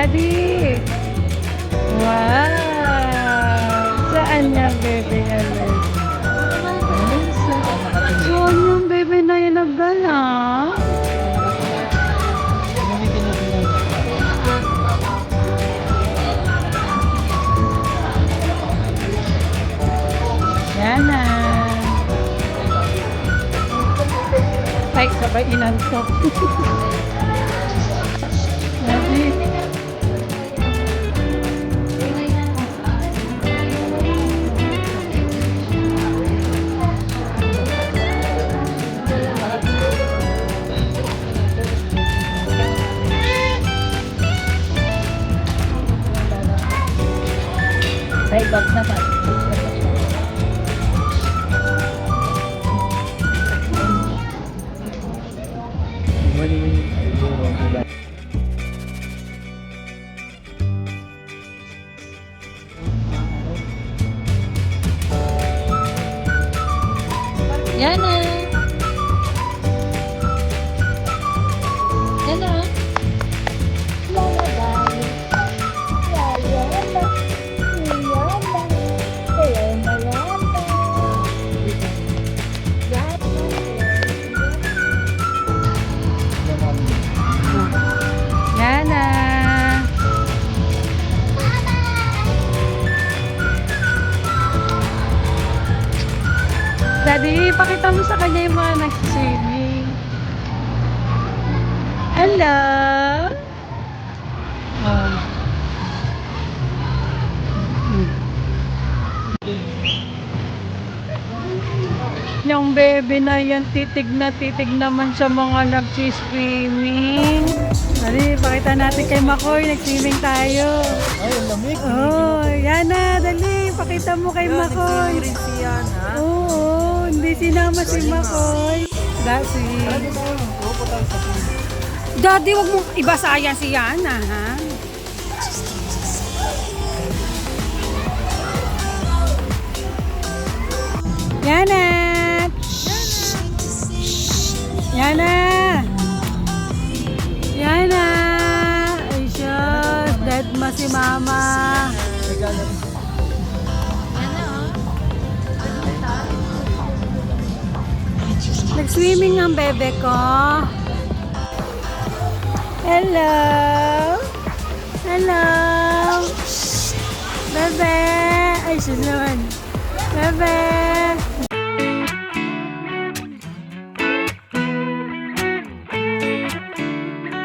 Daddy! Wow! Saan niya, baby? Saan yung baby na yan nagdala? Yan na. Ay, sabay inantok. Daddy. Ay, bag naman. Yan na. Yan na. Yan na. Daddy, pakita mo sa kanya yung mga nag-swimming. Hello! Oh. Yung baby na yan, titig naman sa mga nag-swimming. Dali, pakita natin kay Makoy, nag-swimming tayo. Ay, ang lamig. Oh, yan na, dali, pakita mo kay Makoy. Oo, hindi sinama si Makoy. Dati. Daddy, wag mo ibasaya si Yana, ha? Yana! Yana! Yana! Ay, shush. Dead ma si Mama. Nag-swimming ang bebe ko. Hello! Hello! Bebe! Ay, sus naman.